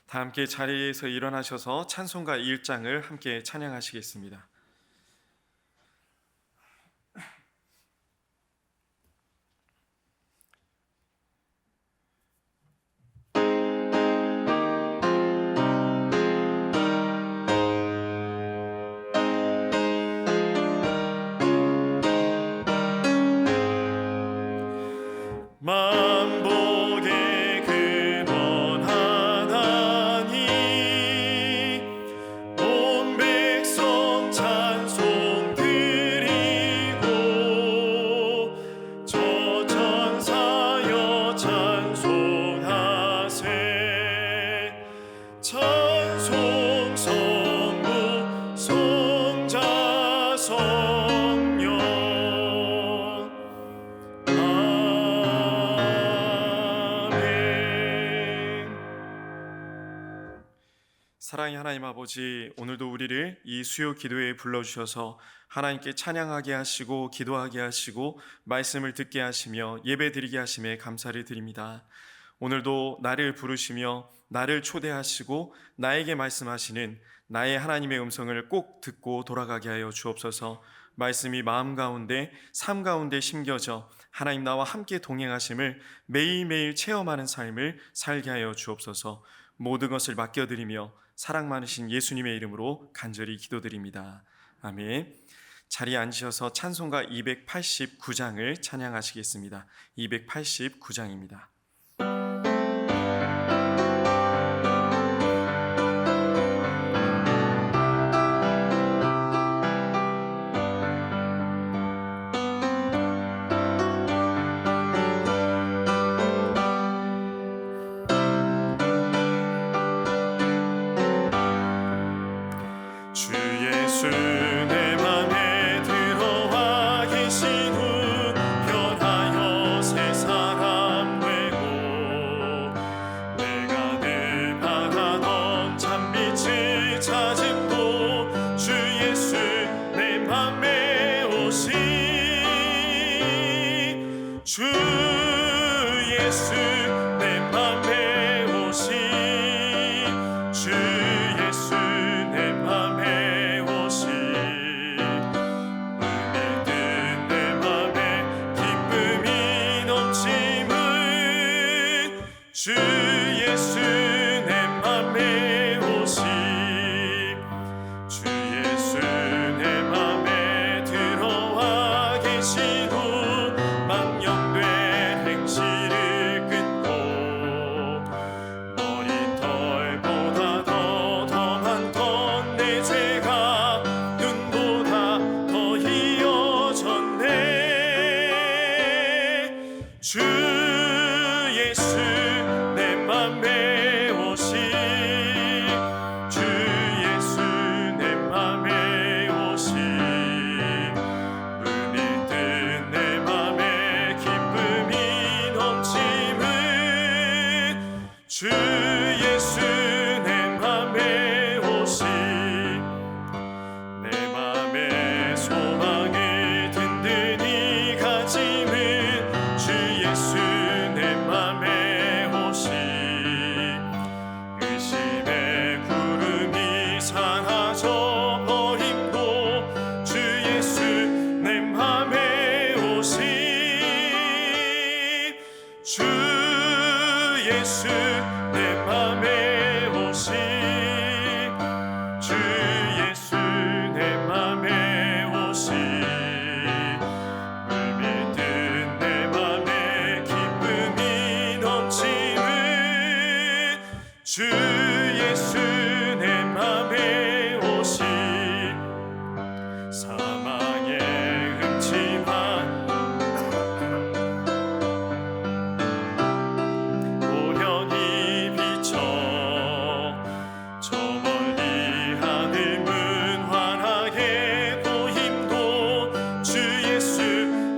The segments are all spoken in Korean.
다 함께 자리에서 일어나셔서 찬송가 1장을 함께 찬양하시겠습니다. 만복의 근원 하나님, 온 백성 찬송 드리고 저 천사여 찬송하세. 찬송 성부 성자 성령. 사랑의 하나님 아버지, 오늘도 우리를 이 수요 기도회에 불러주셔서 하나님께 찬양하게 하시고 기도하게 하시고 말씀을 듣게 하시며 예배드리게 하심에 감사를 드립니다. 오늘도 나를 부르시며 나를 초대하시고 나에게 말씀하시는 나의 하나님의 음성을 꼭 듣고 돌아가게 하여 주옵소서. 말씀이 마음 가운데 삶 가운데 심겨져 하나님 나와 함께 동행하심을 매일매일 체험하는 삶을 살게 하여 주옵소서. 모든 것을 맡겨드리며 사랑 많으신 예수님의 이름으로 간절히 기도드립니다. 아멘. 자리에 앉으셔서 찬송가 289장을 찬양하시겠습니다. 289장입니다. 주 예수 내 맘에 오시. 주 예수 내 맘에 오시. 은혜든 내 맘에 기쁨이 넘침은 주 예수 내 맘에 오시. 주 예수 내 맘에 들어와 계시고 망령된 행실을 끊고 머리털보다 더 많던 내 죄가 눈보다 더 희어졌네. 주 예수 내 맘에 오시. 주 예수 내 맘에 오시. 은혜든 내 맘에 기쁨이 넘침은 주 예수 내 맘에 오시. 내 맘에 소망을 든든히 가짐은 주 예수 내 맘에 오시. 의심의 구름이 사라져 버림도 주 예수 내 맘에 오시. 주 예수 내 맘에 오시. 주 예수 내 맘에 오시. 물밀든 내 맘에 기쁨이 넘침은 주 예수 내 맘에 오시. 사망의 음침한 오현이 비쳐 저 멀리 하늘문 환하게 보임도 주 예수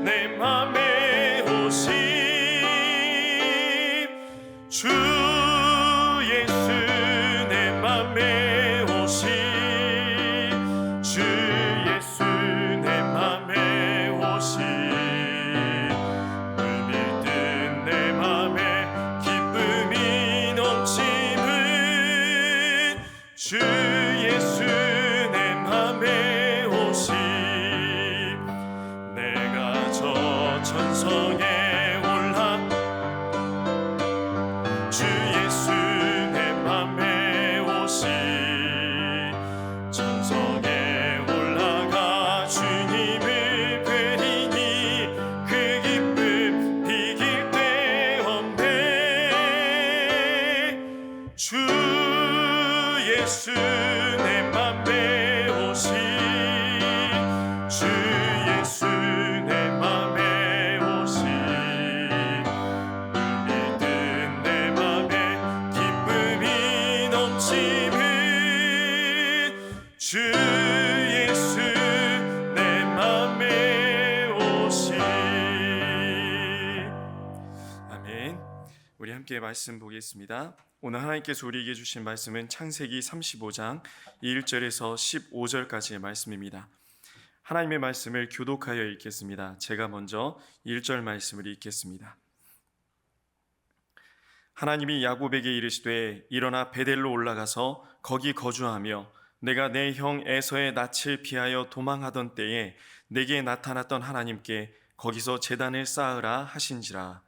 내 맘에 오시. 주 예수 내 맘에 주 예수 내 맘에 오시 내가 저 천성에 올라 주 예수 내 맘에 오시 천성에 올라가 주님을 뵈리니 그 기쁨 비길 데 없네 주 예수 내 맘에 오시 주 예수 내 맘에 오시 믿은 내 맘에 기쁨이 넘치는 주 예수 내 맘에 오시 아멘. 우리 함께 말씀 보겠습니다. 오늘 하나님께서 우리에게 주신 말씀은 창세기 35장 1절에서 15절까지의 말씀입니다. 하나님의 말씀을 교독하여 읽겠습니다. 제가 먼저 1절 말씀을 읽겠습니다. 하나님이 야곱에게 이르시되 일어나 베델로 올라가서 거기 거주하며 내가 내 형 에서의 낯을 피하여 도망하던 때에 내게 나타났던 하나님께 거기서 제단을 쌓으라 하신지라.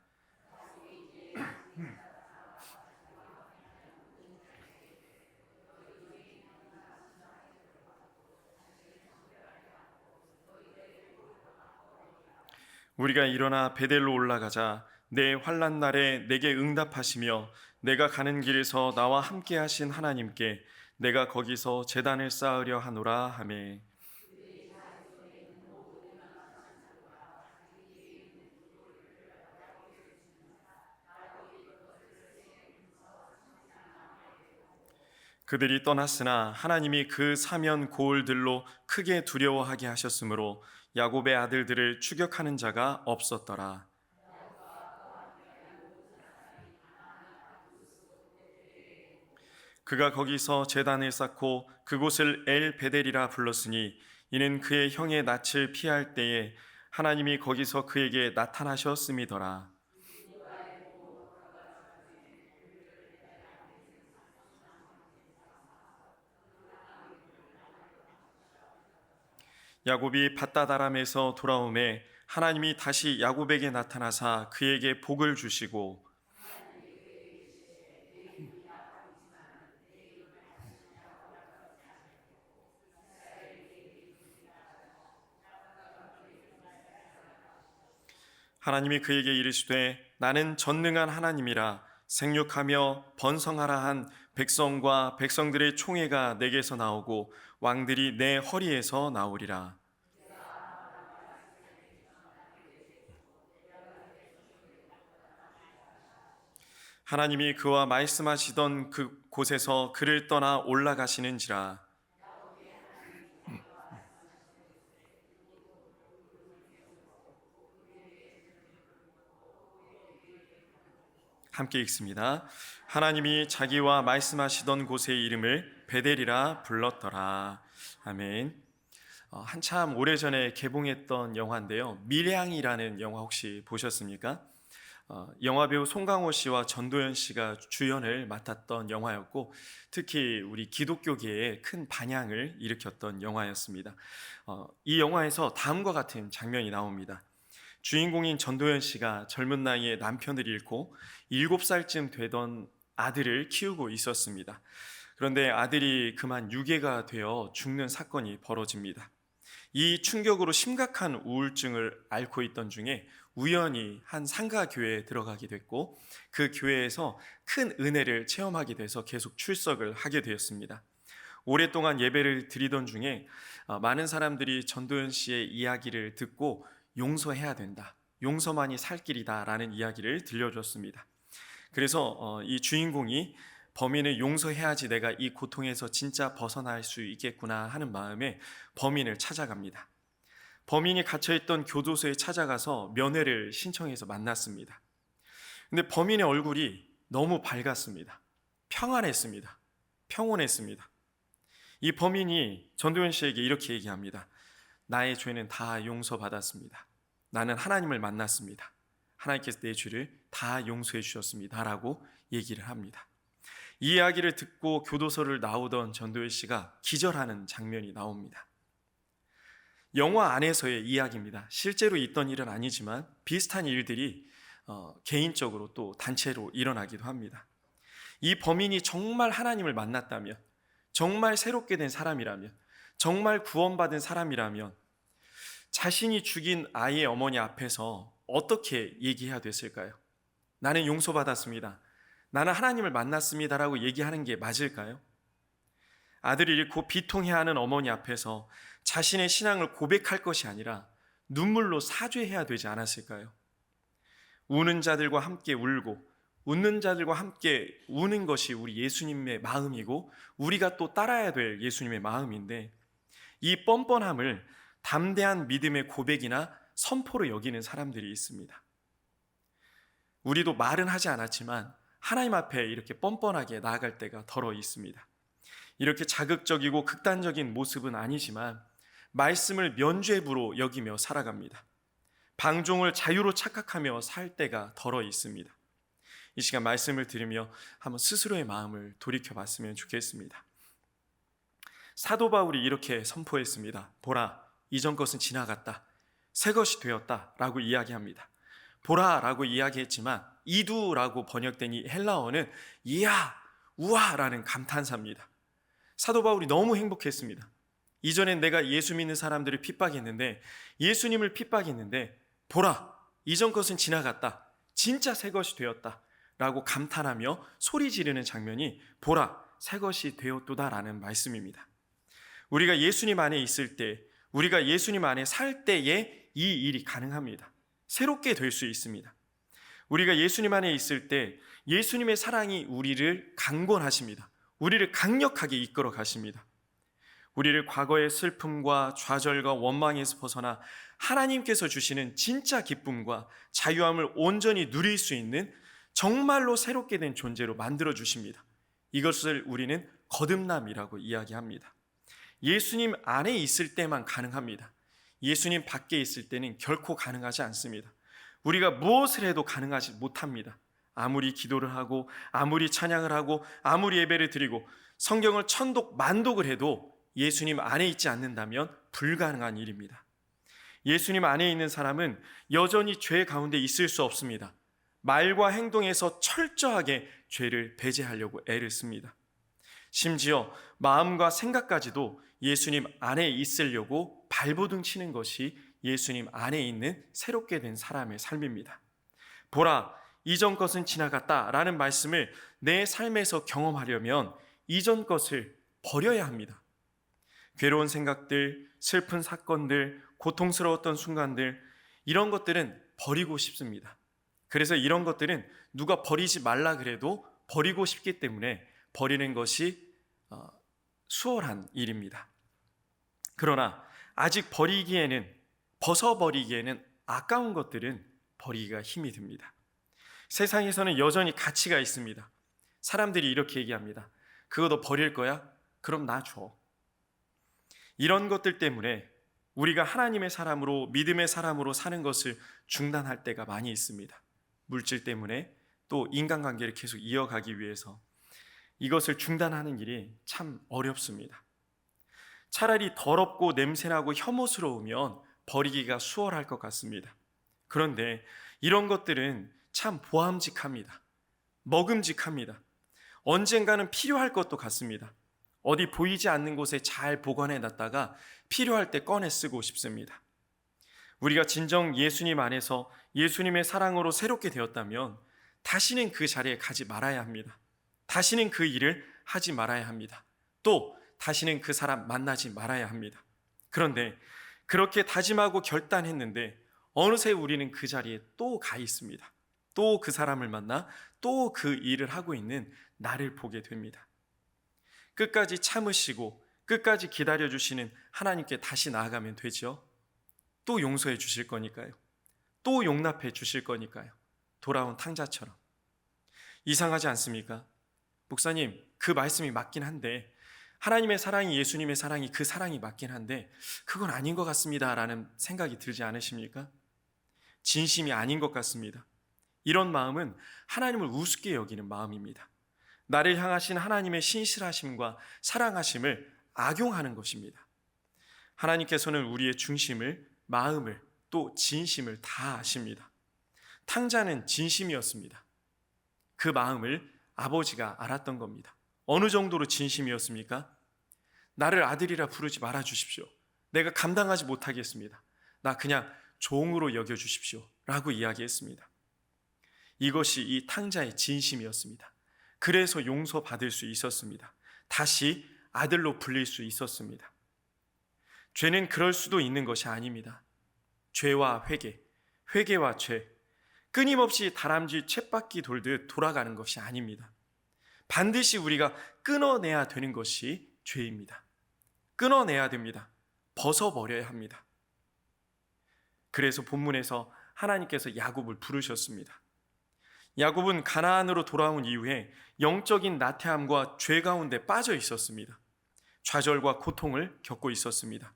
우리가 일어나 베델로 올라가자 내 환난 날에 내게 응답하시며 내가 가는 길에서 나와 함께 하신 하나님께 내가 거기서 제단을 쌓으려 하노라 하매 그들이 떠났으나 하나님이 그 사면 고을들로 크게 두려워하게 하셨으므로 야곱의 아들들을 추격하는 자가 없었더라. 그가 거기서 제단을 쌓고 그곳을 엘 베델이라 불렀으니 이는 그의 형의 낯을 피할 때에 하나님이 거기서 그에게 나타나셨음이더라. 야곱이 밧다다람에서 돌아오매 하나님이 다시 야곱에게 나타나사 그에게 복을 주시고 하나님이 그에게 이르시되 나는 전능한 하나님이라 생육하며 번성하라 한 백성과 백성들의 총회가 내게서 나오고 왕들이 내 허리에서 나오리라. 하나님이 그와 말씀하시던 그 곳에서 그를 떠나 올라가시는지라. 함께 읽습니다. 하나님이 자기와 말씀하시던 곳의 이름을 베델이라 불렀더라. 아멘. 한참 오래전에 개봉했던 영화인데요. 밀양이라는 영화 혹시 보셨습니까? 영화배우 송강호 씨와 전도연 씨가 주연을 맡았던 영화였고 특히 우리 기독교계에 큰 반향을 일으켰던 영화였습니다. 이 영화에서 다음과 같은 장면이 나옵니다. 주인공인 전도연 씨가 젊은 나이에 남편을 잃고 7살쯤 되던 아들을 키우고 있었습니다. 그런데 아들이 그만 유괴가 되어 죽는 사건이 벌어집니다. 이 충격으로 심각한 우울증을 앓고 있던 중에 우연히 한 상가교회에 들어가게 됐고 그 교회에서 큰 은혜를 체험하게 돼서 계속 출석을 하게 되었습니다. 오랫동안 예배를 드리던 중에 많은 사람들이 전도연 씨의 이야기를 듣고 용서해야 된다, 용서만이 살 길이다 라는 이야기를 들려줬습니다. 그래서 이 주인공이 범인을 용서해야지 내가 이 고통에서 진짜 벗어날 수 있겠구나 하는 마음에 범인을 찾아갑니다. 범인이 갇혀있던 교도소에 찾아가서 면회를 신청해서 만났습니다. 근데 범인의 얼굴이 너무 밝았습니다. 평안했습니다. 평온했습니다. 이 범인이 전도연 씨에게 이렇게 얘기합니다. 나의 죄는 다 용서받았습니다. 나는 하나님을 만났습니다. 하나님께서 내 죄를 다 용서해 주셨습니다 라고 얘기를 합니다. 이 이야기를 듣고 교도소를 나오던 전도연 씨가 기절하는 장면이 나옵니다. 영화 안에서의 이야기입니다. 실제로 있던 일은 아니지만 비슷한 일들이 개인적으로 또 단체로 일어나기도 합니다. 이 범인이 정말 하나님을 만났다면, 정말 새롭게 된 사람이라면, 정말 구원받은 사람이라면 자신이 죽인 아이의 어머니 앞에서 어떻게 얘기해야 됐을까요? 나는 용서받았습니다. 나는 하나님을 만났습니다라고 얘기하는 게 맞을까요? 아들을 잃고 비통해하는 어머니 앞에서 자신의 신앙을 고백할 것이 아니라 눈물로 사죄해야 되지 않았을까요? 우는 자들과 함께 울고 웃는 자들과 함께 우는 것이 우리 예수님의 마음이고 우리가 또 따라야 될 예수님의 마음인데, 이 뻔뻔함을 담대한 믿음의 고백이나 선포로 여기는 사람들이 있습니다. 우리도 말은 하지 않았지만 하나님 앞에 이렇게 뻔뻔하게 나아갈 때가 더러 있습니다. 이렇게 자극적이고 극단적인 모습은 아니지만 말씀을 면죄부로 여기며 살아갑니다. 방종을 자유로 착각하며 살 때가 더러 있습니다. 이 시간 말씀을 들으며 한번 스스로의 마음을 돌이켜 봤으면 좋겠습니다. 사도 바울이 이렇게 선포했습니다. 보라, 이전 것은 지나갔다. 새 것이 되었다. 라고 이야기합니다. 보라 라고 이야기했지만 이두라고 번역된 이 헬라어는 이야, 우와 라는 감탄사입니다. 사도 바울이 너무 행복했습니다. 이전엔 내가 예수 믿는 사람들을 핍박했는데, 예수님을 핍박했는데, 보라, 이전 것은 지나갔다. 진짜 새 것이 되었다. 라고 감탄하며 소리 지르는 장면이 보라, 새 것이 되었도다라는 말씀입니다. 우리가 예수님 안에 있을 때, 우리가 예수님 안에 살 때에 이 일이 가능합니다. 새롭게 될 수 있습니다. 우리가 예수님 안에 있을 때 예수님의 사랑이 우리를 강권하십니다. 우리를 강력하게 이끌어 가십니다. 우리를 과거의 슬픔과 좌절과 원망에서 벗어나 하나님께서 주시는 진짜 기쁨과 자유함을 온전히 누릴 수 있는 정말로 새롭게 된 존재로 만들어 주십니다. 이것을 우리는 거듭남이라고 이야기합니다. 예수님 안에 있을 때만 가능합니다. 예수님 밖에 있을 때는 결코 가능하지 않습니다. 우리가 무엇을 해도 가능하지 못합니다. 아무리 기도를 하고 아무리 찬양을 하고 아무리 예배를 드리고 성경을 천독 만독을 해도 예수님 안에 있지 않는다면 불가능한 일입니다. 예수님 안에 있는 사람은 여전히 죄 가운데 있을 수 없습니다. 말과 행동에서 철저하게 죄를 배제하려고 애를 씁니다. 심지어 마음과 생각까지도 예수님 안에 있으려고 발버둥 치는 것이 예수님 안에 있는 새롭게 된 사람의 삶입니다. 보라, 이전 것은 지나갔다 라는 말씀을 내 삶에서 경험하려면 이전 것을 버려야 합니다. 괴로운 생각들, 슬픈 사건들, 고통스러웠던 순간들, 이런 것들은 버리고 싶습니다. 그래서 이런 것들은 누가 버리지 말라 그래도 버리고 싶기 때문에 버리는 것이 수월한 일입니다. 그러나 아직 벗어버리기에는 아까운 것들은 버리기가 힘이 듭니다. 세상에서는 여전히 가치가 있습니다. 사람들이 이렇게 얘기합니다. 그거 너 버릴 거야? 그럼 나 줘. 이런 것들 때문에 우리가 하나님의 사람으로, 믿음의 사람으로 사는 것을 중단할 때가 많이 있습니다. 물질 때문에, 또 인간관계를 계속 이어가기 위해서 이것을 중단하는 일이 참 어렵습니다. 차라리 더럽고 냄새나고 혐오스러우면 버리기가 수월할 것 같습니다. 그런데 이런 것들은 참 보암직합니다. 먹음직합니다. 언젠가는 필요할 것도 같습니다. 어디 보이지 않는 곳에 잘 보관해 놨다가 필요할 때 꺼내 쓰고 싶습니다. 우리가 진정 예수님 안에서 예수님의 사랑으로 새롭게 되었다면 다시는 그 자리에 가지 말아야 합니다. 다시는 그 일을 하지 말아야 합니다. 또 다시는 그 사람 만나지 말아야 합니다. 그런데 그렇게 다짐하고 결단했는데 어느새 우리는 그 자리에 또 가 있습니다. 또 그 사람을 만나 또 그 일을 하고 있는 나를 보게 됩니다. 끝까지 참으시고 끝까지 기다려주시는 하나님께 다시 나아가면 되죠. 또 용서해 주실 거니까요. 또 용납해 주실 거니까요. 돌아온 탕자처럼. 이상하지 않습니까? 목사님, 그 말씀이 맞긴 한데, 하나님의 사랑이, 예수님의 사랑이 그 사랑이 맞긴 한데 그건 아닌 것 같습니다 라는 생각이 들지 않으십니까? 진심이 아닌 것 같습니다. 이런 마음은 하나님을 우습게 여기는 마음입니다. 나를 향하신 하나님의 신실하심과 사랑하심을 악용하는 것입니다. 하나님께서는 우리의 중심을, 마음을, 또 진심을 다 아십니다. 탕자는 진심이었습니다. 그 마음을 아버지가 알았던 겁니다. 어느 정도로 진심이었습니까? 나를 아들이라 부르지 말아 주십시오. 내가 감당하지 못하겠습니다. 나 그냥 종으로 여겨주십시오. 라고 이야기했습니다. 이것이 이 탕자의 진심이었습니다. 그래서 용서받을 수 있었습니다. 다시 아들로 불릴 수 있었습니다. 죄는 그럴 수도 있는 것이 아닙니다. 죄와 회개, 회개와 죄, 끊임없이 다람쥐 쳇바퀴 돌듯 돌아가는 것이 아닙니다. 반드시 우리가 끊어내야 되는 것이 죄입니다. 끊어내야 됩니다. 벗어버려야 합니다. 그래서 본문에서 하나님께서 야곱을 부르셨습니다. 야곱은 가나안으로 돌아온 이후에 영적인 나태함과 죄 가운데 빠져 있었습니다. 좌절과 고통을 겪고 있었습니다.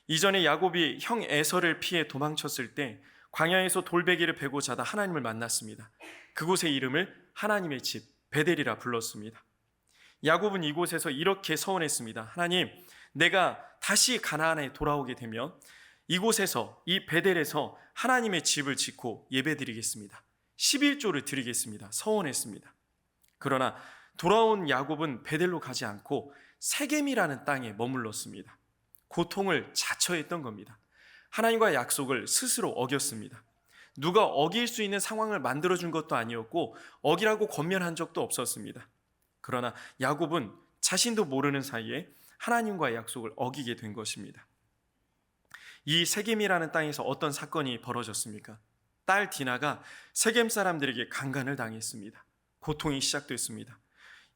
이전에 야곱이 형 에서를 피해 도망쳤을 때 광야에서 돌베개를 베고 자다 하나님을 만났습니다. 그곳의 이름을 하나님의 집 베델이라 불렀습니다. 야곱은 이곳에서 이렇게 서원했습니다. 하나님, 내가 다시 가나안에 돌아오게 되면 이곳에서, 이 베델에서 하나님의 집을 짓고 예배드리겠습니다. 11조를 드리겠습니다. 서원했습니다. 그러나 돌아온 야곱은 베델로 가지 않고 세겜이라는 땅에 머물렀습니다. 고통을 자처했던 겁니다. 하나님과의 약속을 스스로 어겼습니다. 누가 어길 수 있는 상황을 만들어준 것도 아니었고 어기라고 권면한 적도 없었습니다. 그러나 야곱은 자신도 모르는 사이에 하나님과의 약속을 어기게 된 것입니다. 이 세겜이라는 땅에서 어떤 사건이 벌어졌습니까? 딸 디나가 세겜 사람들에게 강간을 당했습니다. 고통이 시작됐습니다.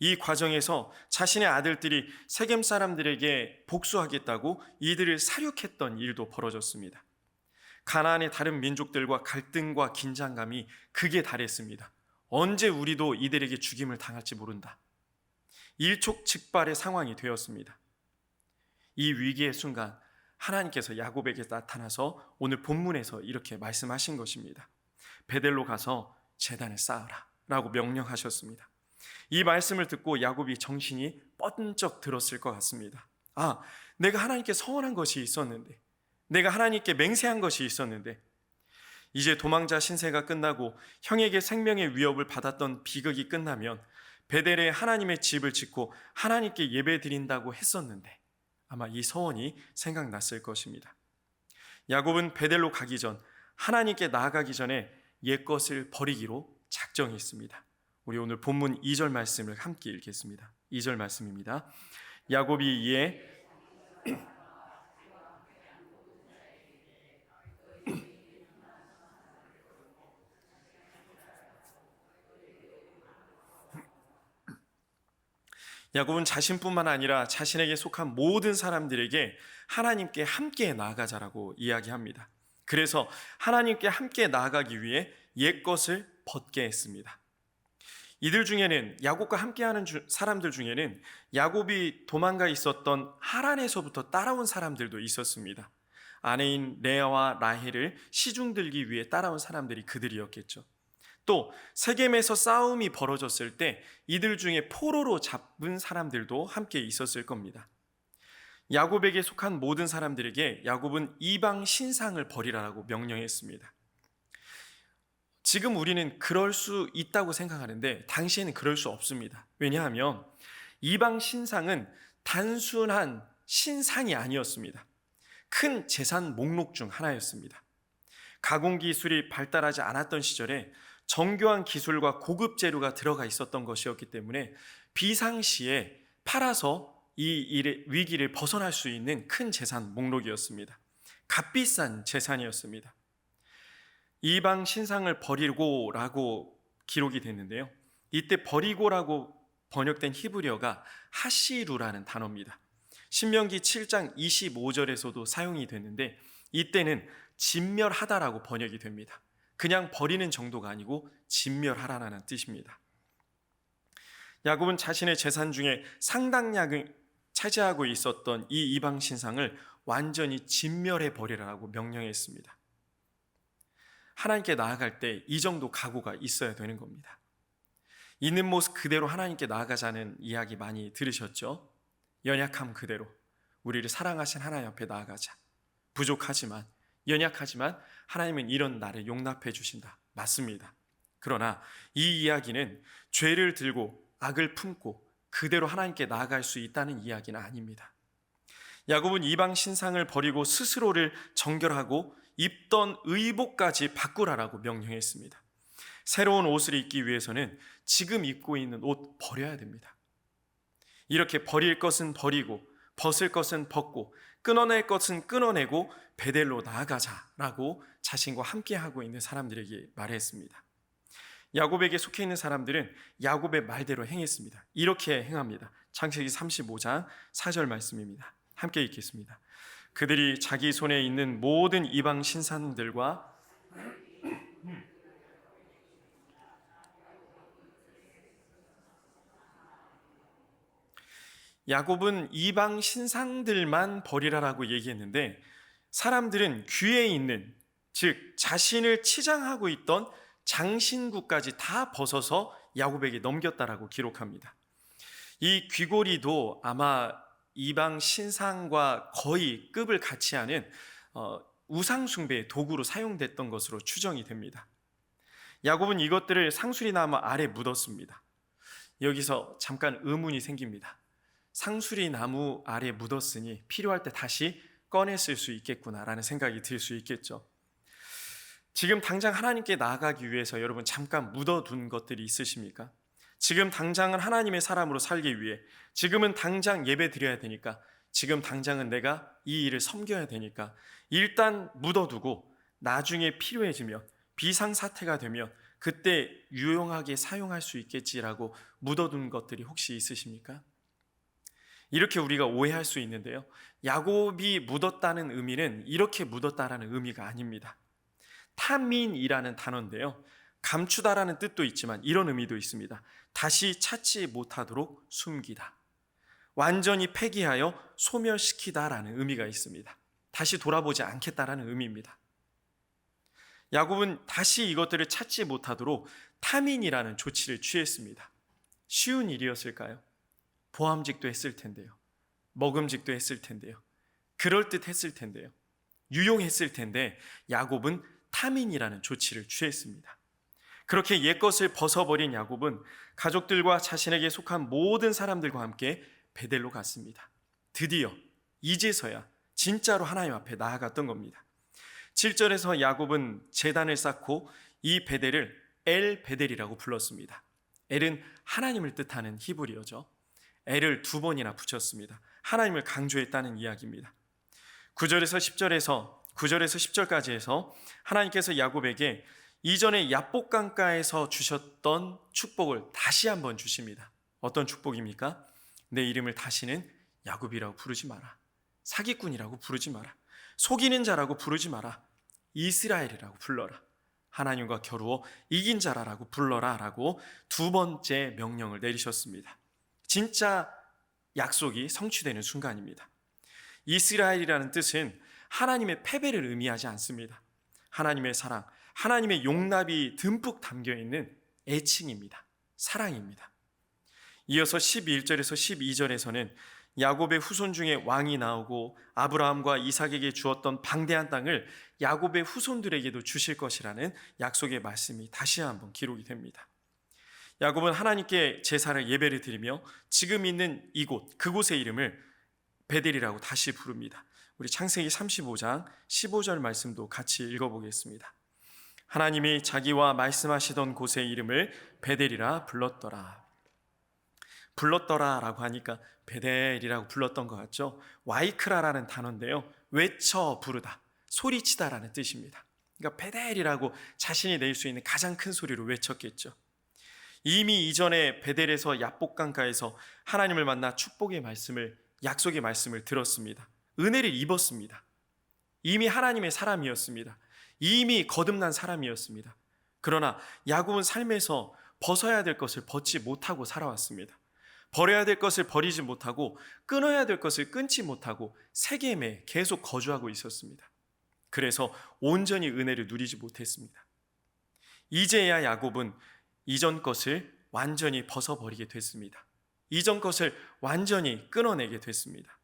이 과정에서 자신의 아들들이 세겜 사람들에게 복수하겠다고 이들을 살육했던 일도 벌어졌습니다. 가나안의 다른 민족들과 갈등과 긴장감이 극에 달했습니다. 언제 우리도 이들에게 죽임을 당할지 모른다. 일촉즉발의 상황이 되었습니다. 이 위기의 순간 하나님께서 야곱에게 나타나서 오늘 본문에서 이렇게 말씀하신 것입니다. 베델로 가서 제단을 쌓으라 라고 명령하셨습니다. 이 말씀을 듣고 야곱이 정신이 번쩍 들었을 것 같습니다. 아, 내가 하나님께 서원한 것이 있었는데, 내가 하나님께 맹세한 것이 있었는데, 이제 도망자 신세가 끝나고 형에게 생명의 위협을 받았던 비극이 끝나면 베델에 하나님의 집을 짓고 하나님께 예배 드린다고 했었는데, 아마 이 서원이 생각났을 것입니다. 야곱은 베델로 가기 전, 하나님께 나아가기 전에 옛것을 버리기로 작정했습니다. 우리 오늘 본문 2절 말씀을 함께 읽겠습니다. 2절 말씀입니다. 야곱이 이에 야곱은 자신뿐만 아니라 자신에게 속한 모든 사람들에게 하나님께 함께 나아가자라고 이야기합니다. 그래서 하나님께 함께 나아가기 위해 옛것을 벗게 했습니다. 이들 중에는, 야곱과 함께하는 사람들 중에는 야곱이 도망가 있었던 하란에서부터 따라온 사람들도 있었습니다. 아내인 레아와 라헬을 시중 들기 위해 따라온 사람들이 그들이었겠죠. 또 세겜에서 싸움이 벌어졌을 때 이들 중에 포로로 잡은 사람들도 함께 있었을 겁니다. 야곱에게 속한 모든 사람들에게 야곱은 이방 신상을 버리라고 명령했습니다. 지금 우리는 그럴 수 있다고 생각하는데 당시에는 그럴 수 없습니다. 왜냐하면 이방 신상은 단순한 신상이 아니었습니다. 큰 재산 목록 중 하나였습니다. 가공기술이 발달하지 않았던 시절에 정교한 기술과 고급 재료가 들어가 있었던 것이었기 때문에 비상시에 팔아서 이 일의 위기를 벗어날 수 있는 큰 재산 목록이었습니다. 값비싼 재산이었습니다. 이방 신상을 버리고라고 기록이 됐는데요. 이때 버리고라고 번역된 히브리어가 하시루라는 단어입니다. 신명기 7장 25절에서도 사용이 됐는데 이때는 진멸하다라고 번역이 됩니다. 그냥 버리는 정도가 아니고 진멸하라는 뜻입니다. 야곱은 자신의 재산 중에 상당량을 차지하고 있었던 이 이방 신상을 완전히 진멸해 버리라고 명령했습니다. 하나님께 나아갈 때 이 정도 각오가 있어야 되는 겁니다. 있는 모습 그대로 하나님께 나아가자는 이야기 많이 들으셨죠? 연약함 그대로 우리를 사랑하신 하나님 앞에 나아가자. 부족하지만, 연약하지만 하나님은 이런 나를 용납해 주신다. 맞습니다. 그러나 이 이야기는 죄를 들고 악을 품고 그대로 하나님께 나아갈 수 있다는 이야기는 아닙니다. 야곱은 이방 신상을 버리고 스스로를 정결하고 입던 의복까지 바꾸라라고 명령했습니다. 새로운 옷을 입기 위해서는 지금 입고 있는 옷 버려야 됩니다. 이렇게 버릴 것은 버리고 벗을 것은 벗고 끊어낼 것은 끊어내고 베델로 나아가자라고 자신과 함께하고 있는 사람들에게 말했습니다. 야곱에게 속해 있는 사람들은 야곱의 말대로 행했습니다. 이렇게 행합니다. 창세기 35장 4절 말씀입니다. 함께 읽겠습니다. 그들이 자기 손에 있는 모든 이방 신상들과 야곱은 이방 신상들만 버리라라고 얘기했는데 사람들은 귀에 있는, 즉 자신을 치장하고 있던 장신구까지 다 벗어서 야곱에게 넘겼다라고 기록합니다. 이 귀고리도 아마 이방 신상과 거의 급을 같이 하는 우상 숭배의 도구로 사용됐던 것으로 추정이 됩니다. 야곱은 이것들을 상수리나무 아래 묻었습니다. 여기서 잠깐 의문이 생깁니다. 상수리나무 아래 묻었으니 필요할 때 다시 꺼냈을 수 있겠구나라는 생각이 들 수 있겠죠. 지금 당장 하나님께 나아가기 위해서 여러분 잠깐 묻어둔 것들이 있으십니까? 지금 당장은 하나님의 사람으로 살기 위해, 지금은 당장 예배 드려야 되니까, 지금 당장은 내가 이 일을 섬겨야 되니까 일단 묻어두고 나중에 필요해지면, 비상사태가 되면 그때 유용하게 사용할 수 있겠지라고 묻어둔 것들이 혹시 있으십니까? 이렇게 우리가 오해할 수 있는데요, 야곱이 묻었다는 의미는 이렇게 묻었다라는 의미가 아닙니다. 타민이라는 단어인데요, 감추다라는 뜻도 있지만 이런 의미도 있습니다. 다시 찾지 못하도록 숨기다, 완전히 폐기하여 소멸시키다라는 의미가 있습니다. 다시 돌아보지 않겠다라는 의미입니다. 야곱은 다시 이것들을 찾지 못하도록 타민이라는 조치를 취했습니다. 쉬운 일이었을까요? 보암직도 했을 텐데요, 먹음직도 했을 텐데요, 그럴듯했을 텐데요, 유용했을 텐데 야곱은 타민이라는 조치를 취했습니다. 그렇게 옛것을 벗어버린 야곱은 가족들과 자신에게 속한 모든 사람들과 함께 베델로 갔습니다. 드디어 이제서야 진짜로 하나님 앞에 나아갔던 겁니다. 7절에서 야곱은 제단을 쌓고 이 베델을 엘 베델이라고 불렀습니다. 엘은 하나님을 뜻하는 히브리어죠. 엘을 2번이나 붙였습니다. 하나님을 강조했다는 이야기입니다. 9절에서 10절까지 해서 하나님께서 야곱에게 이전에 야복강가에서 주셨던 축복을 다시 한번 주십니다. 어떤 축복입니까? 내 이름을 다시는 야곱이라고 부르지 마라, 사기꾼이라고 부르지 마라, 속이는 자라고 부르지 마라, 이스라엘이라고 불러라, 하나님과 겨루어 이긴 자라고 불러라 라고 2번째 명령을 내리셨습니다. 진짜 약속이 성취되는 순간입니다. 이스라엘이라는 뜻은 하나님의 패배를 의미하지 않습니다. 하나님의 사랑, 하나님의 용납이 듬뿍 담겨있는 애칭입니다. 사랑입니다. 이어서 11절에서 12절에서는 야곱의 후손 중에 왕이 나오고 아브라함과 이삭에게 주었던 방대한 땅을 야곱의 후손들에게도 주실 것이라는 약속의 말씀이 다시 한번 기록이 됩니다. 야곱은 하나님께 제사를 예배를 드리며 지금 있는 이곳, 그곳의 이름을 베델이라고 다시 부릅니다. 우리 창세기 35장 15절 말씀도 같이 읽어보겠습니다. 하나님이 자기와 말씀하시던 곳의 이름을 베델이라 불렀더라라고 하니까 베델이라고 불렀던 것 같죠? 와이크라라는 단어인데요, 외쳐 부르다, 소리치다라는 뜻입니다. 그러니까 베델이라고 자신이 낼 수 있는 가장 큰 소리로 외쳤겠죠. 이미 이전에 베델에서 야복강가에서 하나님을 만나 축복의 말씀을, 약속의 말씀을 들었습니다. 은혜를 입었습니다. 이미 하나님의 사람이었습니다. 이미 거듭난 사람이었습니다. 그러나 야곱은 삶에서 벗어야 될 것을 벗지 못하고 살아왔습니다. 버려야 될 것을 버리지 못하고 끊어야 될 것을 끊지 못하고 세겜에 계속 거주하고 있었습니다. 그래서 온전히 은혜를 누리지 못했습니다. 이제야 야곱은 이전 것을 완전히 벗어버리게 됐습니다. 이전 것을 완전히 끊어내게 됐습니다.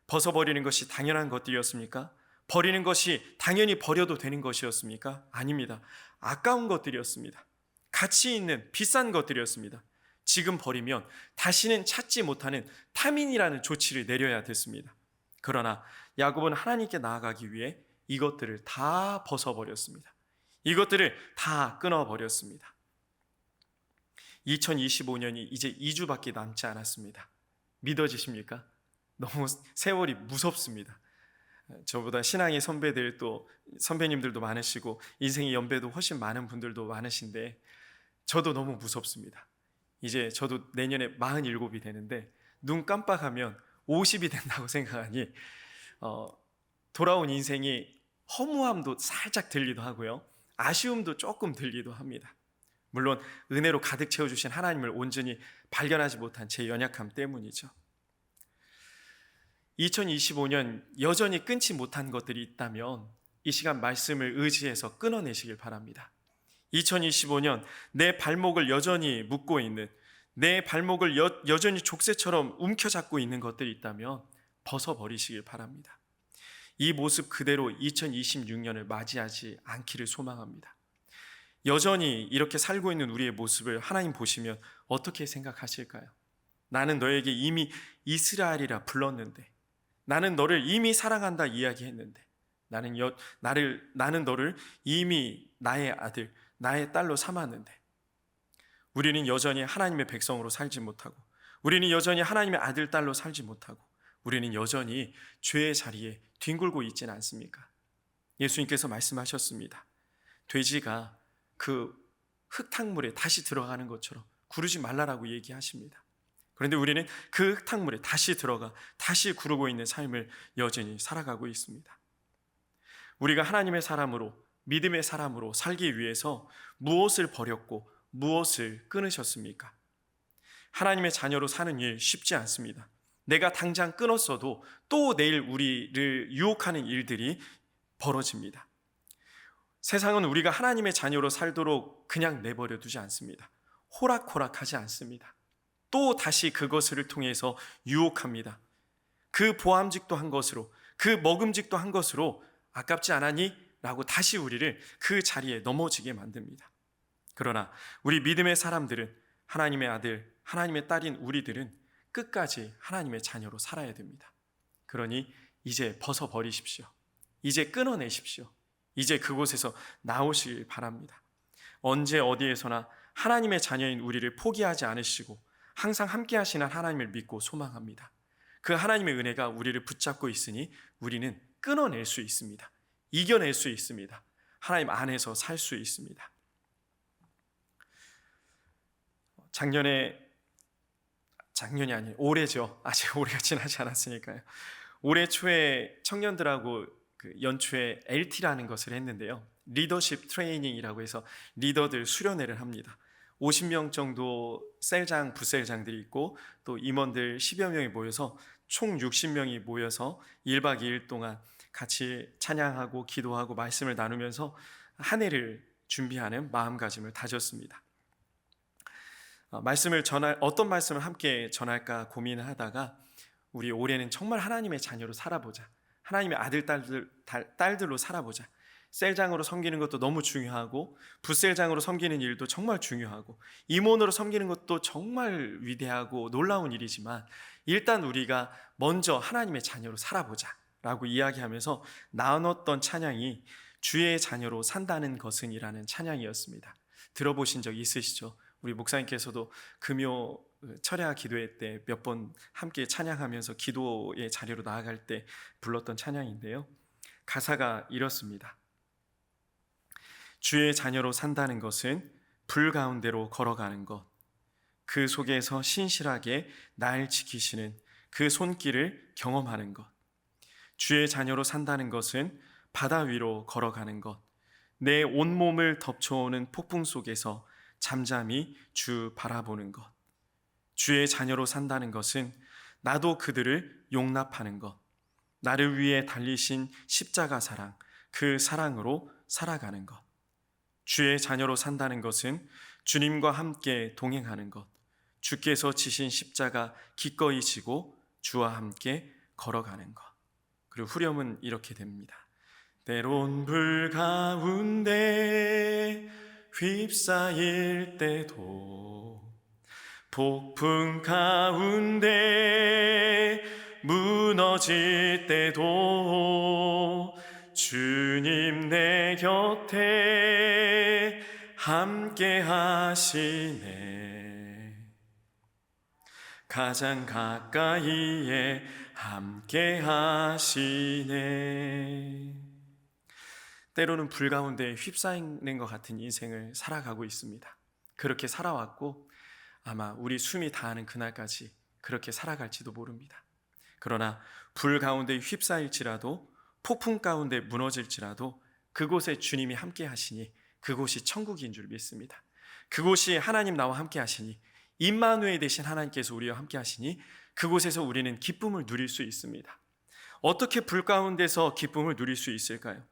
벗어버리는 것이 당연한 것들이었습니까? 버리는 것이 당연히 버려도 되는 것이었습니까? 아닙니다. 아까운 것들이었습니다. 가치 있는 비싼 것들이었습니다. 지금 버리면 다시는 찾지 못하는 탐인이라는 조치를 내려야 됐습니다. 그러나 야곱은 하나님께 나아가기 위해 이것들을 다 벗어버렸습니다. 이것들을 다 끊어버렸습니다. 2025년이 이제 2주밖에 남지 않았습니다. 믿어지십니까? 너무 세월이 무섭습니다. 저보다 신앙의 선배들 또 선배님들도 많으시고 인생의 연배도 훨씬 많은 분들도 많으신데 저도 너무 무섭습니다. 이제 저도 내년에 47이 되는데 눈 깜빡하면 50이 된다고 생각하니 돌아온 인생이 허무함도 살짝 들기도 하고요. 아쉬움도 조금 들기도 합니다. 물론 은혜로 가득 채워주신 하나님을 온전히 발견하지 못한 제 연약함 때문이죠. 2025년 여전히 끊지 못한 것들이 있다면 이 시간 말씀을 의지해서 끊어내시길 바랍니다. 2025년 내 발목을 여전히 묶고 있는, 내 발목을 여전히 족쇄처럼 움켜잡고 있는 것들이 있다면 벗어버리시길 바랍니다. 이 모습 그대로 2026년을 맞이하지 않기를 소망합니다. 여전히 이렇게 살고 있는 우리의 모습을 하나님 보시면 어떻게 생각하실까요? 나는 너에게 이미 이스라엘이라 불렀는데, 나는 너를 이미 사랑한다 이야기했는데, 나는 너를 이미 나의 아들, 나의 딸로 삼았는데, 우리는 여전히 하나님의 백성으로 살지 못하고, 우리는 여전히 하나님의 아들, 딸로 살지 못하고, 우리는 여전히 죄의 자리에 뒹굴고 있지는 않습니까? 예수님께서 말씀하셨습니다. 돼지가 그 흙탕물에 다시 들어가는 것처럼 구르지 말라라고 얘기하십니다. 그런데 우리는 그 흙탕물에 다시 들어가 다시 구르고 있는 삶을 여전히 살아가고 있습니다. 우리가 하나님의 사람으로, 믿음의 사람으로 살기 위해서 무엇을 버렸고 무엇을 끊으셨습니까? 하나님의 자녀로 사는 일 쉽지 않습니다. 내가 당장 끊었어도 또 내일 우리를 유혹하는 일들이 벌어집니다. 세상은 우리가 하나님의 자녀로 살도록 그냥 내버려 두지 않습니다. 호락호락하지 않습니다. 또 다시 그것을 통해서 유혹합니다. 그 보암직도 한 것으로, 그 먹음직도 한 것으로 아깝지 않았니? 라고 다시 우리를 그 자리에 넘어지게 만듭니다. 그러나 우리 믿음의 사람들은, 하나님의 아들, 하나님의 딸인 우리들은 끝까지 하나님의 자녀로 살아야 됩니다. 그러니 이제 벗어버리십시오. 이제 끊어내십시오. 이제 그곳에서 나오시길 바랍니다. 언제 어디에서나 하나님의 자녀인 우리를 포기하지 않으시고 항상 함께 하시는 하나님을 믿고 소망합니다. 그 하나님의 은혜가 우리를 붙잡고 있으니 우리는 끊어낼 수 있습니다. 이겨낼 수 있습니다. 하나님 안에서 살 수 있습니다. 작년이 아니에요. 올해죠. 아직 올해가 지나지 않았으니까요. 올해 초에 청년들하고 연초에 LT라는 것을 했는데요. 리더십 트레이닝이라고 해서 리더들 수련회를 합니다. 50명 정도 셀장, 부셀장들이 있고 또 임원들 10여 명이 모여서 총 60명이 모여서 1박 2일 동안 같이 찬양하고 기도하고 말씀을 나누면서 한 해를 준비하는 마음가짐을 다졌습니다. 어떤 말씀을 함께 전할까 고민을 하다가 우리 올해는 정말 하나님의 자녀로 살아보자. 하나님의 아들, 딸들로 살아보자. 셀장으로 섬기는 것도 너무 중요하고 부셀장으로 섬기는 일도 정말 중요하고 임원으로 섬기는 것도 정말 위대하고 놀라운 일이지만 일단 우리가 먼저 하나님의 자녀로 살아보자 라고 이야기하면서 나눴던 찬양이 주의 자녀로 산다는 것은 이라는 찬양이었습니다. 들어보신 적 있으시죠? 우리 목사님께서도 금요 철야 기도회 때 몇 번 함께 찬양하면서 기도의 자리로 나아갈 때 불렀던 찬양인데요. 가사가 이렇습니다. 주의 자녀로 산다는 것은 불 가운데로 걸어가는 것, 그 속에서 신실하게 날 지키시는 그 손길을 경험하는 것. 주의 자녀로 산다는 것은 바다 위로 걸어가는 것, 내 온몸을 덮쳐오는 폭풍 속에서 잠잠히 주 바라보는 것. 주의 자녀로 산다는 것은 나도 그들을 용납하는 것, 나를 위해 달리신 십자가 사랑, 그 사랑으로 살아가는 것. 주의 자녀로 산다는 것은 주님과 함께 동행하는 것, 주께서 지신 십자가 기꺼이 지고 주와 함께 걸어가는 것. 그리고 후렴은 이렇게 됩니다. 때론 불 가운데 휩싸일 때도, 폭풍 가운데 무너질 때도 주님 내 곁에 함께 하시네. 가장 가까이에 함께 하시네. 때로는 불 가운데 휩싸이는 것 같은 인생을 살아가고 있습니다. 그렇게 살아왔고 아마 우리 숨이 다하는 그날까지 그렇게 살아갈지도 모릅니다. 그러나 불 가운데 휩싸일지라도, 폭풍 가운데 무너질지라도 그곳에 주님이 함께 하시니 그곳이 천국인 줄 믿습니다. 그곳이 하나님 나와 함께 하시니, 임마누엘 되신 하나님께서 우리와 함께 하시니 그곳에서 우리는 기쁨을 누릴 수 있습니다. 어떻게 불 가운데서 기쁨을 누릴 수 있을까요?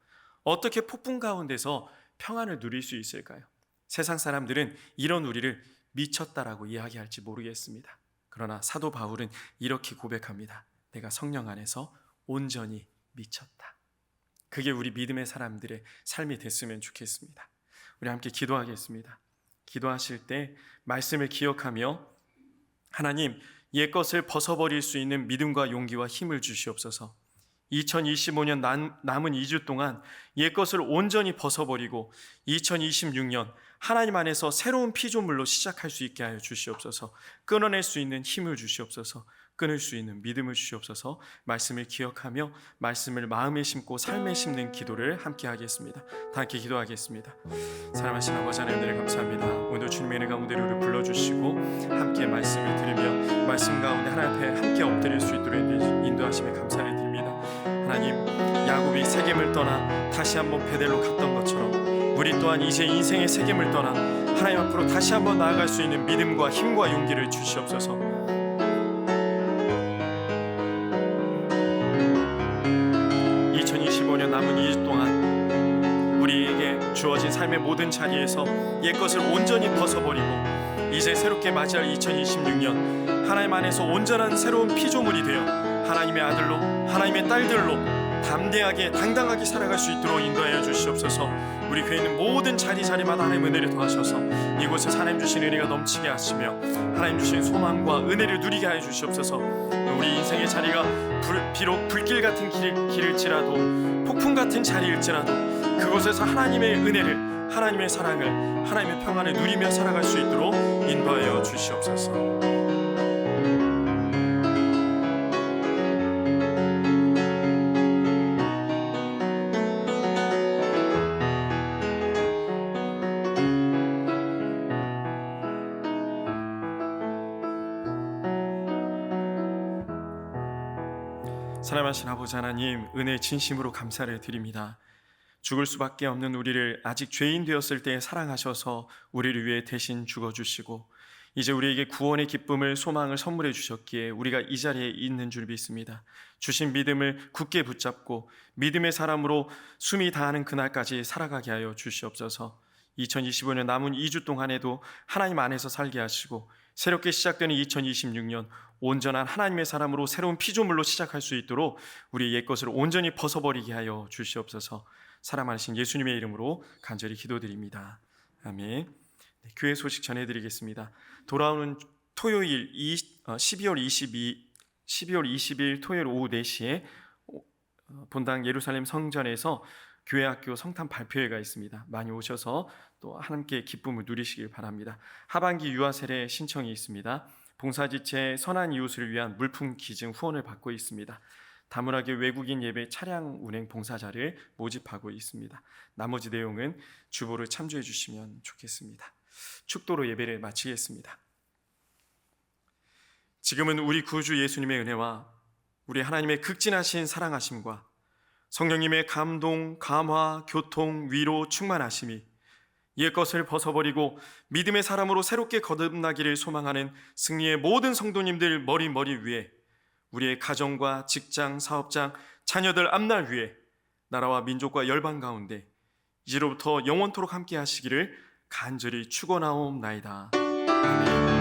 어떻게 폭풍 가운데서 평안을 누릴 수 있을까요? 세상 사람들은 이런 우리를 미쳤다라고 이야기할지 모르겠습니다. 그러나 사도 바울은 이렇게 고백합니다. 내가 성령 안에서 온전히 미쳤다. 그게 우리 믿음의 사람들의 삶이 됐으면 좋겠습니다. 우리 함께 기도하겠습니다. 기도하실 때 말씀을 기억하며 하나님, 옛것을 벗어버릴 수 있는 믿음과 용기와 힘을 주시옵소서. 2025년 남은 2주 동안 옛것을 온전히 벗어버리고 2026년 하나님 안에서 새로운 피조물로 시작할 수 있게 하여 주시옵소서. 끊어낼 수 있는 힘을 주시옵소서. 끊을 수 있는 믿음을 주시옵소서. 말씀을 기억하며 말씀을 마음에 심고 삶에 심는 기도를 함께 하겠습니다. 다 함께 기도하겠습니다. 사랑하신 아버지 하나님, 은혜를 감사합니다. 오늘 주님의 은혜 가운데 우리를 불러주시고 함께 말씀을 들으며 말씀 가운데 하나님 앞에 함께 엎드릴 수 있도록 인도하심에 감사를 드립니다. 하나님, 야곱이 세겜을 떠나 다시 한번 베델로 갔던 것처럼 우리 또한 이제 인생의 세겜을 떠나 하나님 앞으로 다시 한번 나아갈 수 있는 믿음과 힘과 용기를 주시옵소서. 2025년 남은 2주 동안 우리에게 주어진 삶의 모든 자리에서 옛것을 온전히 벗어버리고 이제 새롭게 맞이할 2026년 하나님 안에서 온전한 새로운 피조물이 되어 하나님의 아들로, 하나님의 딸들로 담대하게 당당하게 살아갈 수 있도록 인도하여 주시옵소서. 우리 교회 있는 모든 자리마다 하나님의 은혜를 더하셔서 이곳에서 하나님 주신 은혜가 넘치게 하시며 하나님 주신 소망과 은혜를 누리게 하여 주시옵소서. 우리 인생의 자리가 비록 불길 같은 길일지라도, 폭풍 같은 자리일지라도 그곳에서 하나님의 은혜를, 하나님의 사랑을, 하나님의 평안을 누리며 살아갈 수 있도록 인도하여 주시옵소서. 사랑하신 아버지 하나님, 은혜 진심으로 감사를 드립니다. 죽을 수밖에 없는 우리를 아직 죄인 되었을 때 사랑하셔서 우리를 위해 대신 죽어주시고 이제 우리에게 구원의 기쁨을, 소망을 선물해 주셨기에 우리가 이 자리에 있는 줄 믿습니다. 주신 믿음을 굳게 붙잡고 믿음의 사람으로 숨이 다하는 그날까지 살아가게 하여 주시옵소서. 2025년 남은 2주 동안에도 하나님 안에서 살게 하시고 새롭게 시작되는 2026년 온전한 하나님의 사람으로 새로운 피조물로 시작할 수 있도록 우리의 옛것을 온전히 벗어버리게 하여 주시옵소서. 사랑하신 예수님의 이름으로 간절히 기도드립니다. 아멘. 네, 교회 소식 전해드리겠습니다. 돌아오는 토요일 12월 20일 토요일 오후 4시에 본당 예루살렘 성전에서 교회학교 성탄 발표회가 있습니다. 많이 오셔서 또 함께 기쁨을 누리시길 바랍니다. 하반기 유아 세례 신청이 있습니다. 봉사지체 선한 이웃을 위한 물품 기증 후원을 받고 있습니다. 다문화계 외국인 예배 차량 운행 봉사자를 모집하고 있습니다. 나머지 내용은 주보를 참조해 주시면 좋겠습니다. 축도로 예배를 마치겠습니다. 지금은 우리 구주 예수님의 은혜와 우리 하나님의 극진하신 사랑하심과 성령님의 감동, 감화, 교통, 위로, 충만하심이 옛것을 벗어버리고 믿음의 사람으로 새롭게 거듭나기를 소망하는 승리의 모든 성도님들 머리 위에, 우리의 가정과 직장, 사업장, 자녀들 앞날 위에, 나라와 민족과 열방 가운데 이제로부터 영원토록 함께 하시기를 간절히 축원하옵나이다. 아멘.